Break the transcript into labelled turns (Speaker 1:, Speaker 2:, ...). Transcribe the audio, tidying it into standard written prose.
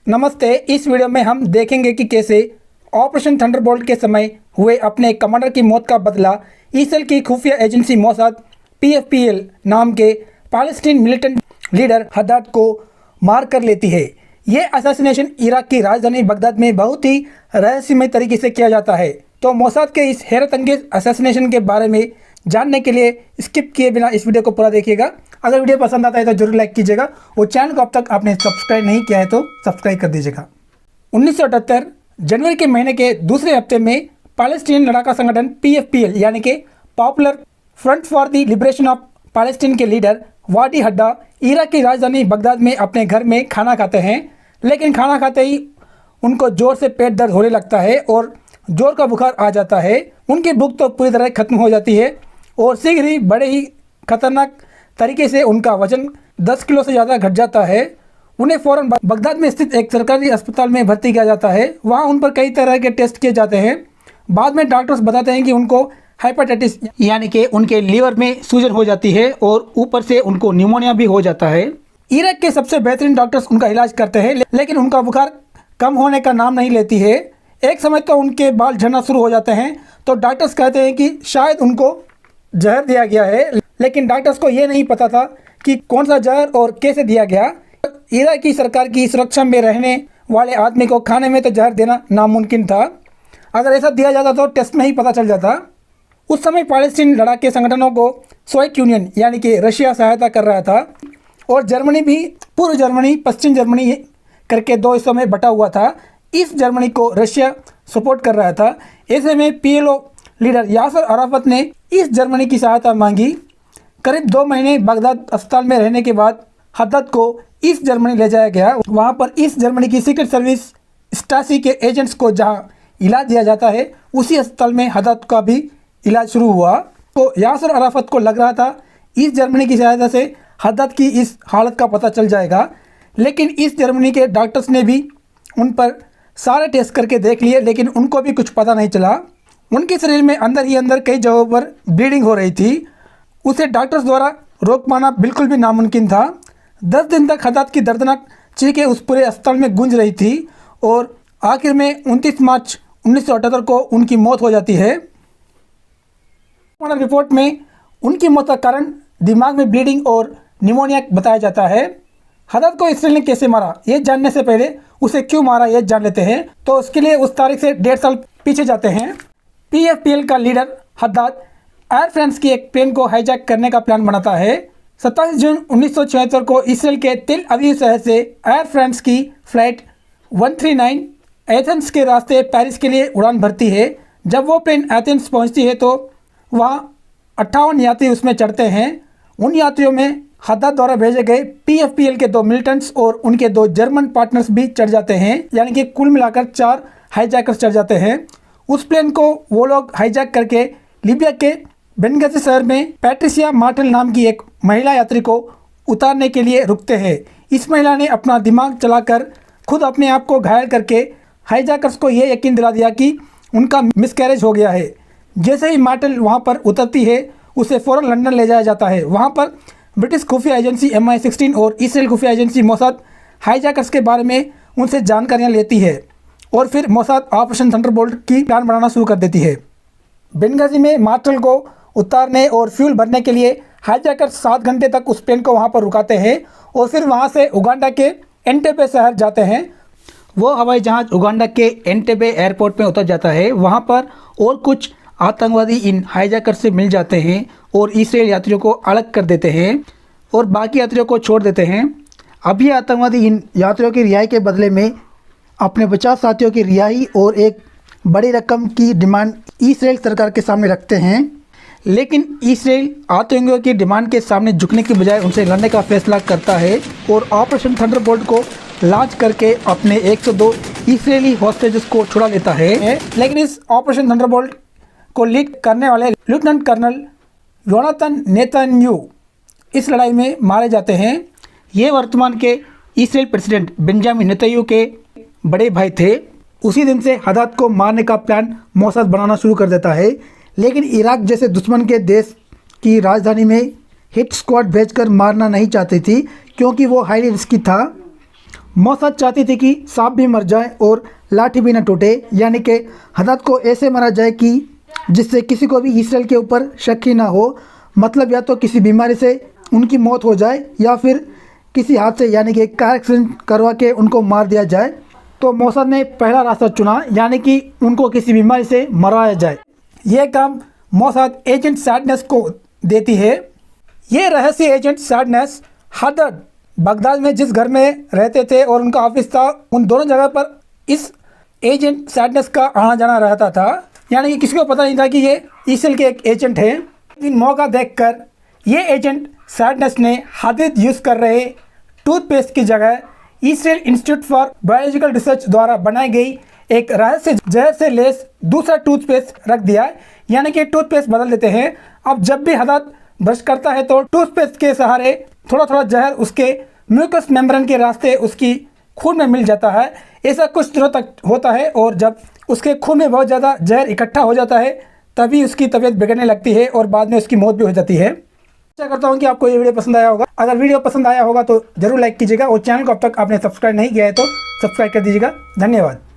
Speaker 1: नमस्ते। इस वीडियो में हम देखेंगे कि कैसे ऑपरेशन थंडरबोल्ट के समय हुए अपने कमांडर की मौत का बदला इसराइल की खुफिया एजेंसी मोसाद PFPL नाम के पैलेस्टीन मिलिटेंट लीडर हद्दाद को मार कर लेती है। ये असैसिनेशन इराक की राजधानी बगदाद में बहुत ही रहस्यमय तरीके से किया जाता है। तो मोसाद के इस हैरत अंगेज असैसिनेशन के बारे में जानने के लिए स्किप किए बिना इस वीडियो को पूरा देखिएगा। अगर वीडियो पसंद आता है तो जरूर लाइक कीजिएगा और चैनल को अब तक आपने सब्सक्राइब नहीं किया है तो सब्सक्राइब कर दीजिएगा। 1978 जनवरी के महीने के दूसरे हफ्ते में पैलेस्टीन लड़ाका संगठन PFPL यानी कि popular front for the liberation of Palestine के लीडर वादी हड्डा इराक की राजधानी बगदाद में अपने घर में खाना खाते हैं। लेकिन खाना खाते ही उनको जोर से पेट दर्द होने लगता है और जोर का बुखार आ जाता है। उनकी भूख तो पूरी तरह खत्म हो जाती है और शीघ्र ही बड़े ही खतरनाक तरीके से उनका वजन 10 किलो से ज़्यादा घट जाता है। उन्हें फ़ौरन बगदाद में स्थित एक सरकारी अस्पताल में भर्ती किया जाता है। वहाँ उन पर कई तरह के टेस्ट किए जाते हैं। बाद में डॉक्टर्स बताते हैं कि उनको हेपेटाइटिस यानी कि उनके लीवर में सूजन हो जाती है और ऊपर से उनको न्यूमोनिया भी हो जाता है। इराक के सबसे बेहतरीन डॉक्टर्स उनका इलाज करते हैं, लेकिन उनका बुखार कम होने का नाम नहीं लेती है। एक समय तो उनके बाल झड़ना शुरू हो जाते हैं। तो डॉक्टर्स कहते हैं कि शायद उनको जहर दिया गया है, लेकिन डॉक्टर्स को ये नहीं पता था कि कौन सा जहर और कैसे दिया गया। इराक की सरकार की सुरक्षा में रहने वाले आदमी को खाने में तो जहर देना नामुमकिन था। अगर ऐसा दिया जाता तो टेस्ट में ही पता चल जाता। उस समय पैलेस्टीन लड़ाके संगठनों को सोवियत यूनियन यानी कि रशिया सहायता कर रहा था और जर्मनी भी पूर्व जर्मनी पश्चिम जर्मनी करके दो हिस्सों में बटा हुआ था। इस जर्मनी को रशिया सपोर्ट कर रहा था। ऐसे में PLO लीडर यासर अराफत ने इस जर्मनी की सहायता मांगी। करीब 2 महीने बगदाद अस्पताल में रहने के बाद हद्दाद को इस जर्मनी ले जाया गया। वहां पर इस जर्मनी की सीक्रेट सर्विस स्टासी के एजेंट्स को जहां इलाज दिया जाता है, उसी अस्पताल में हद्दाद का भी इलाज शुरू हुआ। तो यासर अराफत को लग रहा था इस जर्मनी की सहायता से हद्दाद की इस हालत का पता चल जाएगा। लेकिन इस जर्मनी के डॉक्टर्स ने भी उन पर सारे टेस्ट करके देख लिए, लेकिन उनको भी कुछ पता नहीं चला। उनके शरीर में अंदर ही अंदर कई जगहों पर ब्लीडिंग हो रही थी। उसे डॉक्टर्स द्वारा रोक पाना बिल्कुल भी नामुमकिन था। 10 दिन तक हद्दाद की दर्दनाक चीखें उस पूरे अस्पताल में गूंज रही थी और आखिर में 29 मार्च 1978 को उनकी मौत हो जाती है। रिपोर्ट में उनकी मौत का कारण दिमाग में ब्लीडिंग और निमोनिया बताया जाता है। हद्दाद को इसराइल ने कैसे मारा, ये जानने से पहले उसे क्यों मारा ये जान लेते हैं। तो उसके लिए उस तारीख से 1.5 साल पीछे जाते हैं। PFPL का लीडर हद्दाद एयर फ्रांस की एक प्लेन को हाईजैक करने का प्लान बनाता है। 27 जून 1976 को इसराइल के तेल अवीव शहर से एयर फ्रांस की फ्लाइट 139 एथेंस के रास्ते पेरिस के लिए उड़ान भरती है। जब वो प्लेन एथेंस पहुंचती है तो वहाँ 58 यात्री उसमें चढ़ते हैं। उन यात्रियों में हद्दाद द्वारा भेजे गए PFPL के 2 मिलिटेंट्स और उनके 2 जर्मन पार्टनर्स भी चढ़ जाते हैं, यानी कि कुल मिलाकर 4 हाईजैकर्स चढ़ जाते हैं। उस प्लेन को वो लोग हाईजैक करके लीबिया के बेनगाजी शहर में पैट्रिसिया मार्टेल नाम की एक महिला यात्री को उतारने के लिए रुकते हैं। इस महिला ने अपना दिमाग चलाकर खुद अपने आप को घायल करके हाईजैकर्स को ये यकीन दिला दिया कि उनका मिसकैरेज हो गया है। जैसे ही मार्टेल वहाँ पर उतरती है, उसे फ़ौरन लंदन ले जाया जाता है। वहाँ पर ब्रिटिश खुफिया एजेंसी MI16 और इसराइल खुफिया एजेंसी मोसाद हाईजैकर्स के बारे में उनसे जानकारियाँ लेती है और फिर मोसाद ऑपरेशन थंडरबोल्ट की प्लान बनाना शुरू कर देती है। बेनगाजी में मार्शल को उतारने और फ्यूल भरने के लिए हाईजैकर 7 घंटे तक उस प्लेन को वहां पर रुकाते हैं और फिर वहां से उगांडा के एंटेबे शहर जाते हैं। वो हवाई जहाज़ उगांडा के एंटेबे एयरपोर्ट में उतर जाता है। वहां पर और कुछ आतंकवादी इन हाईजैकर से मिल जाते हैं और इसराइल यात्रियों को अलग कर देते हैं और बाकी यात्रियों को छोड़ देते हैं। अब ये आतंकवादी इन यात्रियों की रिहाई के बदले में अपने 50 साथियों की रिहाई और एक बड़ी रकम की डिमांड इसराइल सरकार के सामने रखते हैं। लेकिन इसराइल आतंकियों की डिमांड के सामने झुकने की बजाय उनसे लड़ने का फैसला करता है और ऑपरेशन थंडरबोल्ट को लॉन्च करके अपने 102 इसराइली हॉस्टेजेस को छुड़ा लेता है। लेकिन इस ऑपरेशन थंडरबोल्ट को लीड करने वाले लेफ्टिनेंट कर्नल योनाथन नेतन्याहू इस लड़ाई में मारे जाते हैं। ये वर्तमान के इसराइल प्रेसिडेंट बेंजामिन नेतन्याहू के बड़े भाई थे। उसी दिन से हद्दाद को मारने का प्लान मोसाद बनाना शुरू कर देता है। लेकिन इराक जैसे दुश्मन के देश की राजधानी में हिट स्क्वाड भेजकर मारना नहीं चाहती थी, क्योंकि वो हाईली रिस्की था। मौसाद चाहती थी कि सांप भी मर जाए और लाठी भी न टूटे, यानी कि हदद को ऐसे मारा जाए कि जिससे किसी को भी इसराइल के ऊपर शक ही ना हो। मतलब या तो किसी बीमारी से उनकी मौत हो जाए या फिर किसी हादसे यानी कि कार एक्सीडेंट करवा के उनको मार दिया जाए। तो मौसाद ने पहला रास्ता चुना, यानी कि उनको किसी बीमारी से मराया जाए। यह काम मौसाद एजेंट सैडनेस को देती है। ये रहस्य एजेंट सैडनेस हदद बगदाद में जिस घर में रहते थे और उनका ऑफिस था, उन दोनों जगह पर इस एजेंट सैडनेस का आना जाना रहता था, यानी कि किसी को पता नहीं था कि ये इसराइल के एक एजेंट है। लेकिन मौका देखकर ये एजेंट सैडनेस ने हदद यूज़ कर रहे टूथपेस्ट की जगह Israel institute for biological research द्वारा बनाई गई एक रहस्य जहर से लेस दूसरा टूथपेस्ट रख दिया। यानी कि टूथपेस्ट बदल देते हैं। अब जब भी हदद ब्रश करता है तो टूथपेस्ट के सहारे थोड़ा थोड़ा जहर उसके म्यूकस मेम्ब्रेन के रास्ते उसकी खून में मिल जाता है। ऐसा कुछ दिनों तक होता है और जब उसके खून में बहुत ज़्यादा जहर इकट्ठा हो जाता है तभी उसकी तबीयत बिगड़ने लगती है और बाद में उसकी मौत भी हो जाती है। आशा करता हूँ कि आपको ये वीडियो पसंद आया होगा। अगर वीडियो पसंद आया होगा तो ज़रूर लाइक कीजिएगा और चैनल को अब तक आपने सब्सक्राइब नहीं किया है तो सब्सक्राइब कर दीजिएगा। धन्यवाद।